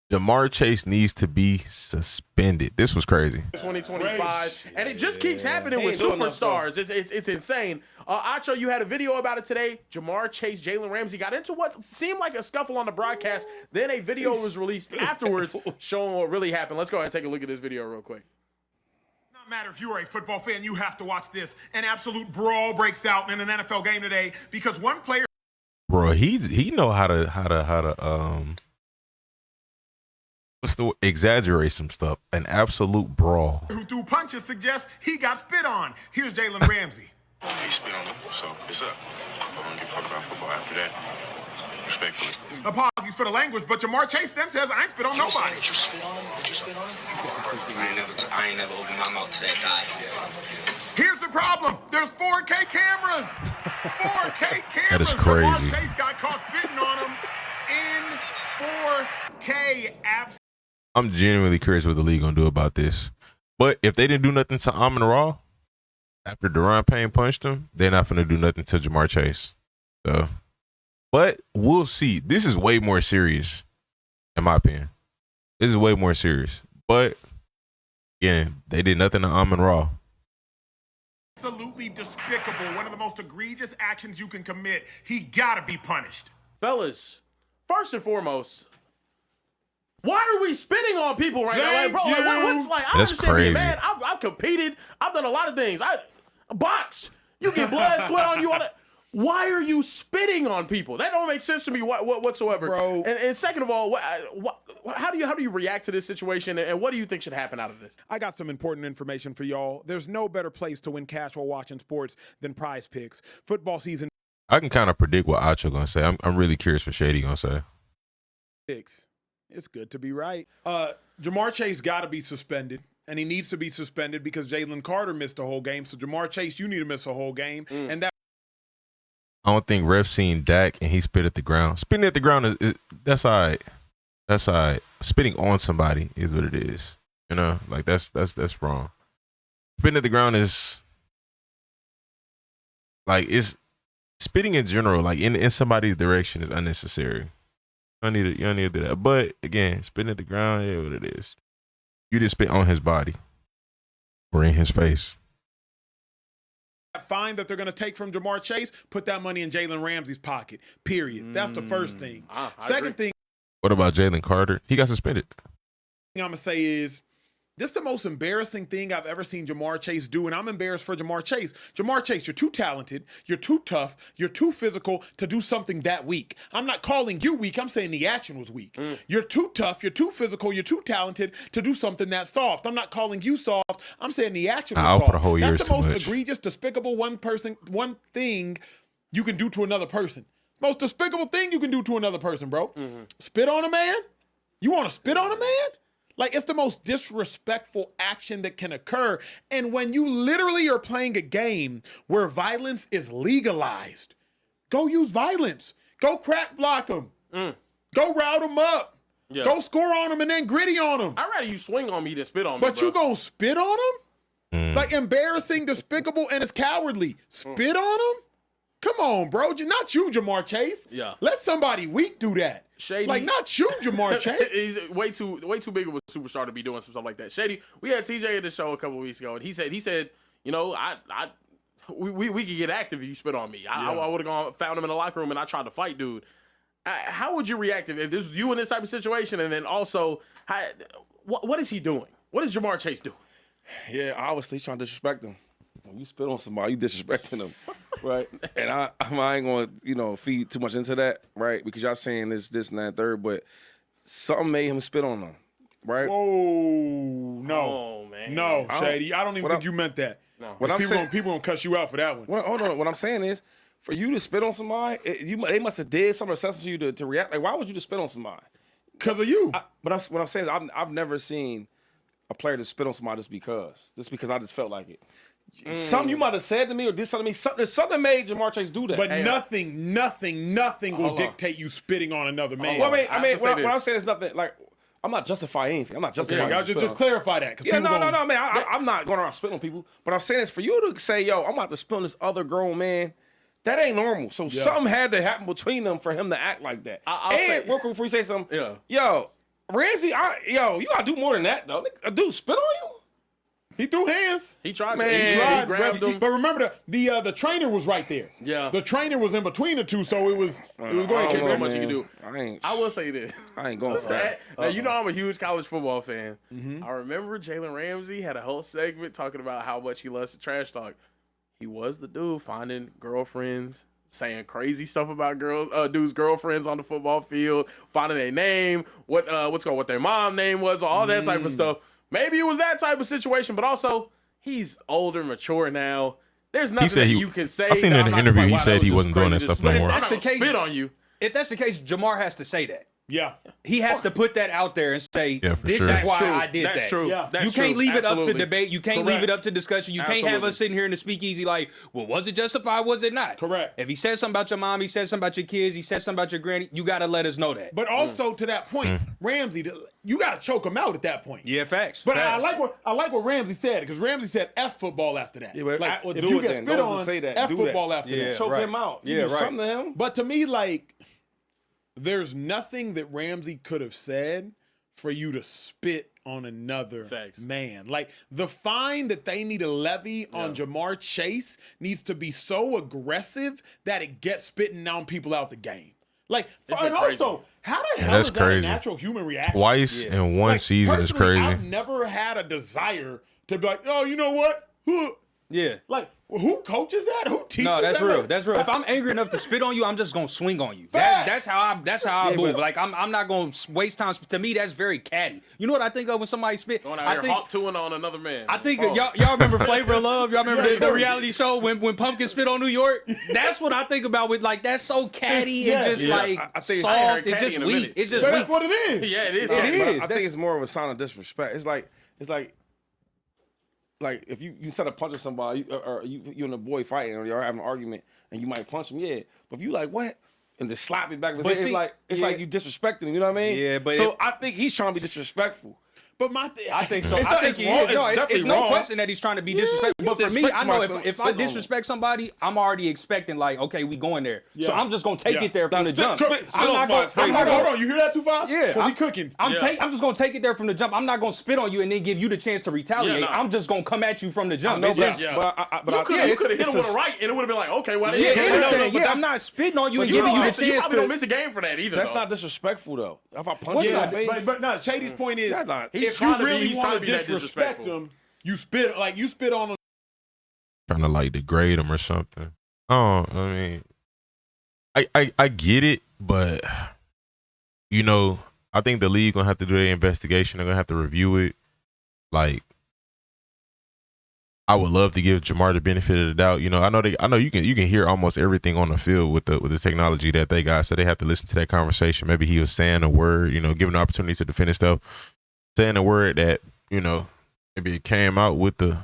Jamarr Chase needs to be suspended. This was crazy. 2025, and it just keeps happening with superstars. It's insane. Acho, you had a video about it today. Jamarr Chase, Jalen Ramsey got into what seemed like a scuffle on the broadcast. Then a video was released afterwards showing what really happened. Let's go ahead and take a look at this video real quick. Not matter if you are a football fan, you have to watch this. An absolute brawl breaks out in an NFL game today because one player. Bro, he know how to exaggerate some stuff. An absolute brawl. Who threw punches suggests he got spit on. Here's Jalen Ramsey. He spit on him, so it's up. I don't give a fuck about football after that. Respectfully. Apologies for the language, but Jamarr Chase then says I ain't spit on nobody. Did you spit on him? Did you spit on him? I ain't never opened my mouth to that guy. Here's the problem. There's 4K cameras. 4K cameras. That is crazy. Jamarr Chase got caught spitting on him in 4K. I'm genuinely curious what the league gonna do about this. But if they didn't do nothing to Amon-Ra after Deron Payne punched him, they're not gonna do nothing to Jamarr Chase. So, but we'll see. This is way more serious, in my opinion. This is way more serious. But again, they did nothing to Amon-Ra. Absolutely despicable. One of the most egregious actions you can commit. He gotta be punished. Fellas, first and foremost, why are we spitting on people right now? Like, bro, what's like? I That's understand crazy. being mad. I've competed. I've done a lot of things. I boxed. You get blood, sweat on you. Why are you spitting on people? That don't make sense to me whatsoever, Bro. And second of all, how do you react to this situation, and what do you think should happen out of this? I got some important information for y'all. There's no better place to win cash while watching sports than Prize Picks. Football season I can kind of predict what Acho gonna say. I'm really curious what Shady gonna say. picks. It's good to be right. Jamarr Chase got to be suspended, and he needs to be suspended because Jalen Carter missed a whole game. So Jamarr Chase, you need to miss a whole game, and that. I don't think ref seen Dak and he spit at the ground. Spitting at the ground that's all right. That's all right. Spitting on somebody is what it is. You know, like that's wrong. Spitting at the ground is like it's spitting in general, like in somebody's direction is unnecessary. You don't need to do that. But again, spitting at the ground, yeah, what it is. You didn't spit on his body or in his face. Fine that they're going to take from Jamarr Chase, put that money in Jalen Ramsey's pocket, period. That's the first thing. Second thing What about Jalen Carter? He got suspended. I'm going to say is, this is the most embarrassing thing I've ever seen Jamarr Chase do, and I'm embarrassed for Jamarr Chase. Jamarr Chase, you're too talented, you're too tough, you're too physical to do something that weak. I'm not calling you weak, I'm saying the action was weak. You're too tough, you're too physical, you're too talented to do something that soft. I'm not calling you soft, I'm saying the action was soft. For the whole year That's is the too most much. egregious, despicable one thing you can do to another person. Most despicable thing you can do to another person, bro. Spit on a man? You want to spit on a man? Like, it's the most disrespectful action that can occur. And when you literally are playing a game where violence is legalized, go use violence. Go crack block them. Go route them up. Yeah. Go score on them and then gritty on them. I'd rather you swing on me than spit on me, But bro. you gonna spit on them? Like, embarrassing, despicable, and it's cowardly. Spit on them? Come on, bro. Not you, Jamarr Chase. Yeah. Let somebody weak do that. Shady. Like, not you, Jamarr Chase. He's way too big of a superstar to be doing some stuff like that. Shady, we had TJ in the show a couple weeks ago, and he said, you know, we could get active if you spit on me. I would have found him in the locker room and I tried to fight, dude. How would you react if this was you in this type of situation? And then also, what is he doing? What is Jamarr Chase doing? Yeah, obviously trying to disrespect them. When you spit on somebody, you disrespecting them, right? And I ain't gonna, feed too much into that, right? Because y'all saying this, and that, third, but something made him spit on them, right? Whoa, no. Oh, man. No, Shady. I don't even think you meant that. No. What I'm saying, People gonna cuss you out for that one. hold on. What I'm saying is, for you to spit on somebody, they must have did something assessment for you to react. Like, why would you just spit on somebody? Because of you. What I'm saying is, I've never seen a player to spit on somebody just because I just felt like it. Something you might have said to me or did something to me. Something made Jamarr Chase do that. But nothing will dictate you spitting on another man. Well, what I'm saying is nothing. Like, I'm not justifying anything. I'm not justifying. Y'all just clarify that. Yeah, no, man. I'm not going around spitting on people. But I'm saying is for you to say, yo, I'm about to spit on this other grown man. That ain't normal. So something had to happen between them for him to act like that. I'll say real quick before you say something. Yeah. Yo, Ramsey, you gotta do more than that though. A dude spit on you. He threw hands. He tried Man, to. He Tried, grabbed him. But remember, the trainer was right there. Yeah. The trainer was in between the two, so it was going. There's so know, much you man. can do. I I will say this. ain't going for that. Now, you know I'm a huge college football fan. I remember Jalen Ramsey had a whole segment talking about how much he loves to trash talk. He was the dude finding girlfriends, saying crazy stuff about dudes' girlfriends on the football field, finding their name, what their mom name was, all that type of stuff. Maybe it was that type of situation, but also he's older, mature now. There's nothing you can say. I seen in the interview he said he wasn't doing that stuff no more. That's the case. Spit on you. If that's the case, Jamarr has to say that. Yeah. He has to put that out there and say, Yeah, for this sure. is why True. I did That's that. true. Yeah. That's You can't true. leave it up to Absolutely. debate. You can't leave it up to discussion. You can't have Absolutely. us sitting here in the speakeasy like, well, was it justified? Was it not? Correct. If he said something about your mom, he said something about your kids, he said something about your granny, you got to let us know that. But also to that point, Ramsey, you got to choke him out at that point. Yeah, facts. But facts. I like what Ramsey said, because Ramsey said F football after that. Yeah, but like, I would if do you it get then. spit Don't on, just say that. F Do that. football after Yeah. that. Choke right. him out. You Yeah, do right. something to him. But to me, like, there's nothing that Ramsey could have said for you to spit on another Facts. man. Like, the fine that they need to levy on Jamarr Chase needs to be so aggressive that it gets spitting down people out the game. Like, It's and been crazy. also, how the hell that's is that crazy. a natural human reaction? Twice in one Like, season is personally, crazy. I've never had a desire to be like, oh, you know what? Yeah. Like, who coaches that? Who teaches No, that's that? real. Like, That's real. If I'm angry enough to spit on you, I'm just gonna swing on you. Facts. That's how I move. but- Like I'm not gonna waste time. To me, that's very catty. You know what I think of when somebody spit? Going out I here think hawk toing on another man. I think Oh. y'all remember Flavor of Love? Y'all remember Yeah, the yeah. reality show when Pumpkin spit on New York? That's what I think about with like that's so catty Yeah. and just Yeah. like I think it's- I ain't heard soft. It's catty just in a weak. minute. It's just but weak. that's what it is. Yeah, it is. It Yeah. is. But I That's- think it's more of a sign of disrespect. It's like if you instead of punching somebody, or you and a boy fighting, or you're having an argument, and you might punch him, yeah. But if you like what, and just slap it back, But it's see, like yeah. you disrespecting him. You know what I mean? Yeah, but so I think he's trying to be disrespectful. But my thing, I think so. It's I not- think it's he wrong. is. It's No, it's definitely no wrong. question that he's trying to be disrespectful. you But for me, disrespect I know somebody if I spitting on him. disrespect somebody, I'm already expecting like, okay, we going there. So Yeah. I'm just gonna take Yeah. it there from Now, the jump. spit I'm on not somebody's gonna. crazy. hold on, you hear that, Tupac? Yeah, because he I'm- cooking. I'm Yeah. I'm just gonna take it there from the jump. I'm not gonna spit on you and then give you the chance to retaliate. Yeah, nah. I'm just gonna come at you from the jump. No, It's but, just, Yeah. but You could have hit it's him with a right, and it would have been like, okay, well, yeah, yeah, anything. but Yeah, I'm not spitting on you and You giving you the you chance probably don't to. miss a game for that either. that's though. not disrespectful though. If I punch What's you in the not? face, But no, Shady's point is, That's not- He's if trying you to be- really he's want trying to to be that disrespect disrespectful. him, you spit on him. Trying to like degrade him or something. Oh, I mean, I get it, but you know, I think the league gonna have to do their investigation. They're gonna have to review it. Like, I would love to give Jamarr the benefit of the doubt. You know, I know you can hear almost everything on the field with the technology that they got. So they have to listen to that conversation. Maybe he was saying a word, you know, given the opportunity to defend himself, saying a word that, you know, maybe it came out with the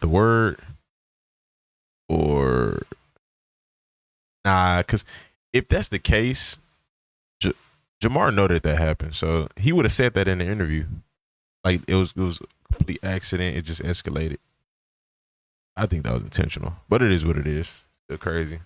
word, or nah, because if that's the case, Jamarr know that happened, so he would have said that in the interview. Like it was a complete accident. It just escalated. I think that was intentional, but it is what it is. Still crazy.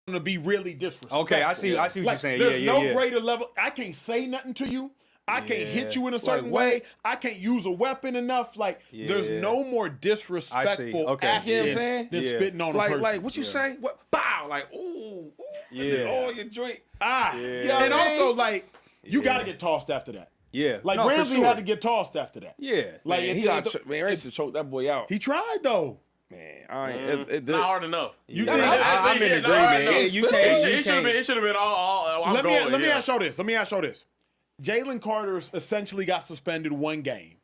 To be really disrespectful. Okay, I see what you're saying. There's Yeah, no yeah. greater level. I can't say nothing to you. I can't hit you in a certain what? way. I can't use a weapon enough. Like, there's Yeah. no more disrespectful Okay. action You know what I'm saying? than Yeah. spitting on a person. like what you say? What? Bow, like ooh, Yeah. oh your joint. Ah, Yeah. and also like you Yeah. got to get tossed after that. Yeah. Like No, for Ramsey sure. had to get tossed after that. Yeah. Like Man, it- he got it- man, Ramsey choked that boy out. he tried though. Man, I ain't. It did. Not hard enough. You Yeah, think? I'm in Yeah, agreement. no, I Yeah, know. you It can't. should- You it should have been. can't. It should have been all. I'm Let me going, yeah. ask y'all this. Jalen Carter's essentially got suspended one game.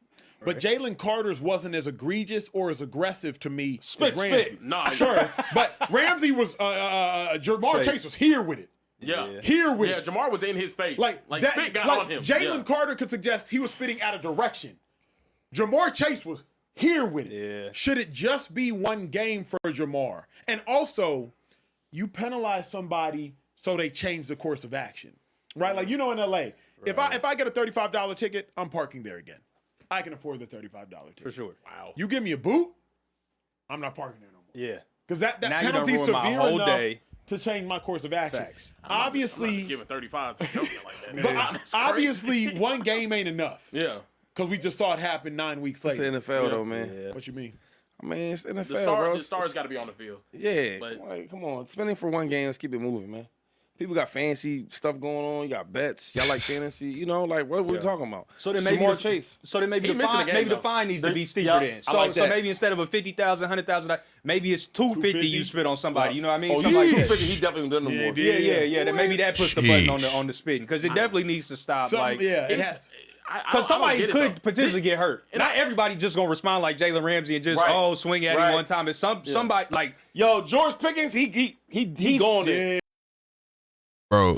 But Jalen Carter's wasn't as egregious or as aggressive to me as Ramsey. Nah, Sure, but Ramsey was Jamarr Chase was here with it. Yeah. Here with Yeah, it. Jamar was in his face. Like Like that, spit got like on him. Jalen Yeah. Carter could suggest he was spitting out of direction. Jamar Chase was here with it. Yeah. Should it just be one game for Jamar? And also, you penalize somebody so they change the course of action, right? Like in LA, if I get a $35 ticket, I'm parking there again. I can afford the $35 ticket For sure. Wow. You give me a boot, I'm not parking there no more. Yeah. Because that Now you done penalty's ruined my severe whole enough day. to change my course of action. Facts. I'm not Obviously, just giving 35 to Jokic like that. but That's obviously, crazy. one game ain't enough. Yeah. Because we just saw it happen 9 weeks It's later. the NFL though, man. What you mean? I mean, it's NFL, The bro. stars got to be on the field. Yeah, But- like, come on. Spending for one game, let's keep it moving, man. People got fancy stuff going on. You got bets. Y'all like fantasy. You know, like what we talking about? So then maybe Jamar the, Chase. So then maybe He the missing fine, the game, maybe the though. fine needs to be steeper Yeah, then. I So like so that. maybe instead of a $50,000, $100,000, maybe it's $250 you spit on somebody. You know what I mean? Oh, Something you like like that. 250. He definitely done no Yeah, more. he did. Yeah. Then maybe that puts the button on the Sheesh. spitting because it definitely needs to stop. Like, Yeah, it It's- has. because somebody could potentially potentially get hurt. Not everybody just gonna respond like Jalen Ramsey and just Right. swing at him Right. one time. It's somebody like Yo, George Pickens, he going there. Bro,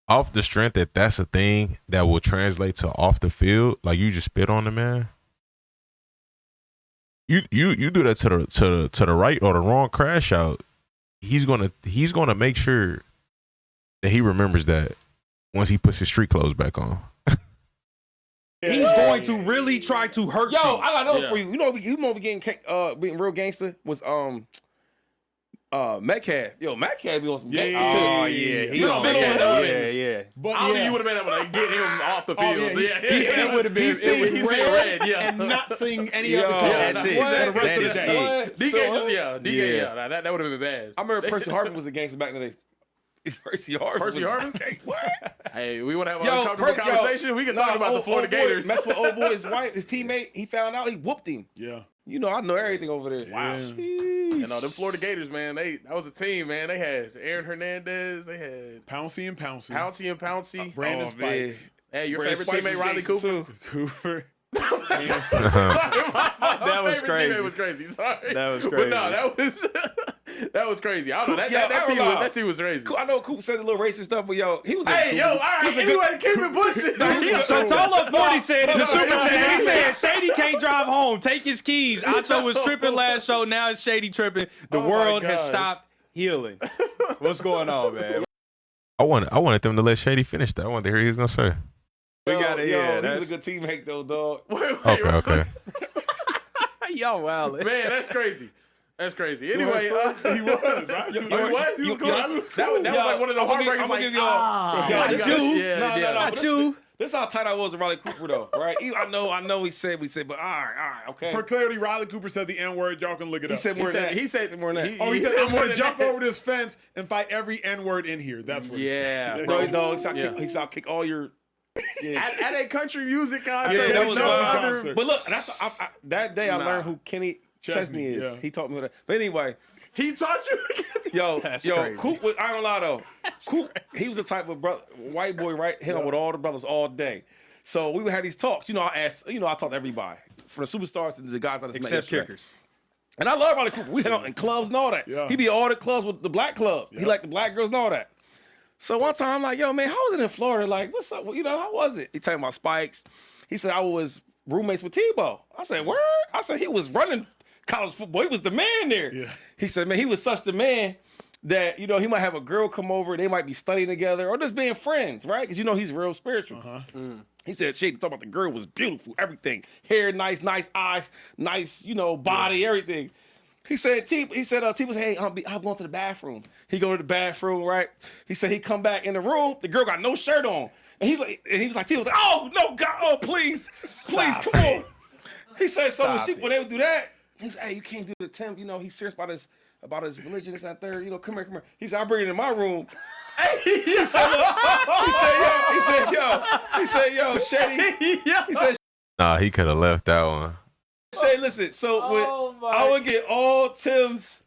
off the strength that that's a thing that will translate to off the field, like you just spit on the man. You do that to the right or the wrong crash out. He's gonna make sure that he remembers that once he puts his street clothes back on. he's going to really try to hurt Yo, you. I got another Yeah. for you. You know we getting being real gangster was Metcalf. Yo, Metcalf be on some gangster Yeah. too. Oh yeah, He he's spit on on that. him. Yeah. But I don't think yeah. you would have been able to get him off the Oh, field. yeah, It would have been. He He said red, yeah. and not sing any Yo, other color. that's it. What? The rest That of is the it. day. What? DK So, just, DK, Yeah. that would have been bad. I remember Percy Harvin was a gangster back in the day. Percy Harvin. Percy was- Harvin? What? Hey, we want to have Yo, an uncomfortable conversation. We can talk about the Florida Gators. Mess with old boy, his wife, his teammate. He found out. He whooped him. Yeah. You know, I know everything over there. Wow. Sheesh. You know, them Florida Gators, man, that was a team, man. They had Aaron Hernandez. They had Pouncy and Pouncy. Pouncey and Pouncey. Brandon Oh, man. Spikes. Hey, your Brandon favorite Spikes teammate, was Riley gangster, Cooper? too. Cooper. That was crazy. Teammate was crazy. Sorry, That was But crazy. no, that was crazy. I don't know. Yo, That team was crazy. I know Coop said a little racist stuff, but yo, he was. Hey, yo, all right. Anyway, keep it pushing. So Tolo 40 said in the no, super no, chat, he no, said Shady can't drive home. Take his keys. Acho was tripping last show. Now it's Shady tripping. The Oh my world has gosh. stopped healing. What's going on, man? I wanted them to let Shady finish that. I wanted to hear what he was gonna say. We got it. Yo, Yeah, he that's was a good teammate though, dog. Okay. yo, wow. Man, that's crazy. That's crazy. Anyway, he was, right? he was. He was cool. That was like one of the I'm gonna heartbreakers. give Like, y'all. ah, Yo, you this gotta- you. yeah, No, yeah. but this how tight I was with Riley Cooper though, right? I know. We said, but all right, okay. For clarity, Riley Cooper said the N-word. Y'all can look it He up. said more than that. He said more than that. Oh, he said, said I'm more going to than jump that. over this fence and fight every N-word in here. That's what he Yeah, said. bro. No, dog. Yeah. He saw kick all your. Yeah. at a country music concert. Yeah, that with was no wild. other. Concert. But look, that day I Nah. learned who Kenny Chesney is. yeah. He taught me that. But anyway, He taught you. yo, That's yo, crazy. Coop was, I don't lie though. Coop, he was the type of white boy, right? Hit on with all the brothers all day. So we would have these talks. You know, I talk to everybody, from the superstars to the guys I just met Except yesterday. kickers. And I love Riley Cooper. We hit out in clubs and all that. Yeah. He be at all the clubs with the black clubs. He like the black girls and all that. So one time I'm like, yo, man, how was it in Florida? Like, what's up? You know, how was it? He told me about Spikes. He said I was roommates with Tebow. I said, word? I said, he was running college football. He was the man there. Yeah. He said, man, he was such the man that, you know, he might have a girl come over. They might be studying together or just being friends, right? Because, you know, he's real spiritual. He said, shit, he thought about the girl was beautiful, everything. Hair, nice eyes, nice, you know, body, everything. He said, T was, hey, I'm going to the bathroom. He go to the bathroom, right? He said he come back in the room. The girl got no shirt on. And he was like, T was like, oh, no, God, oh, please, come on. He said, so when they would do that, he said, hey, you can't do the Tim. You know, he's serious about his religion, this, that, third. You know, come here. He said, I bring it in my room. He said, yo, Shady. He said, Nah, he could have left that one. Shay, listen, so I would get all Tim's,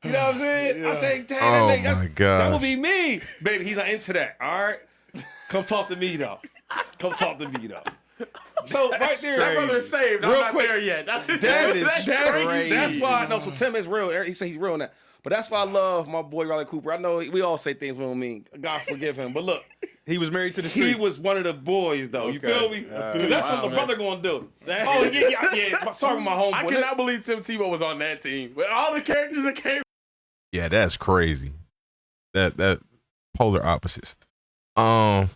you know what I'm saying? I say, dang, Oh, that nigga, my that gosh. would be me. Baby, he's not into that, all right? Come talk to me, though. So right there, That brother is saved. I'm Real not quick. there yet. crazy. that's why I know. So Tim is real. He said he's real in that. But that's why I love my boy Riley Cooper. I know we all say things we don't mean. God forgive him. But look, He was married to the he streets. was one of the boys, though. You Okay. feel me? Because that's Wow, what the man. brother gonna do. Oh yeah. Sorry for my homeboy. I cannot believe Tim Tebow was on that team. With all the characters that came. Yeah, that's crazy. That polar opposites. That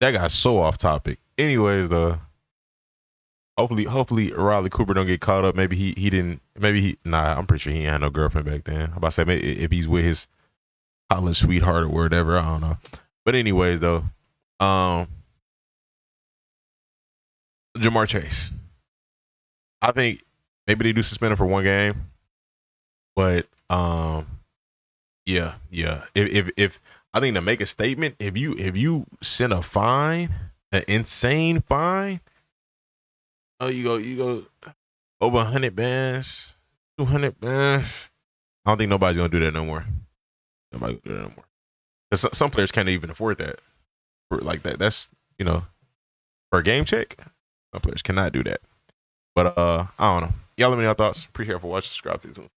got so off topic. Anyways, though, hopefully Riley Cooper don't get caught up. Maybe he didn't. Maybe he. Nah, I'm pretty sure he ain't had no girlfriend back then. I'm about to say maybe if he's with his college sweetheart or whatever. I don't know. But anyways, though, Jamar Chase. I think maybe they do suspend him for one game, but yeah. If I think to make a statement, if you send a fine, an insane fine, oh you go over 100 bands, 200 bands. I don't think nobody's gonna do that no more. Nobody gonna do that no more. 'Cause some players can't even afford that. Like that. That's for a game check. Some players cannot do that. But I don't know. Y'all let me know your thoughts. Appreciate it for watching. Subscribe to the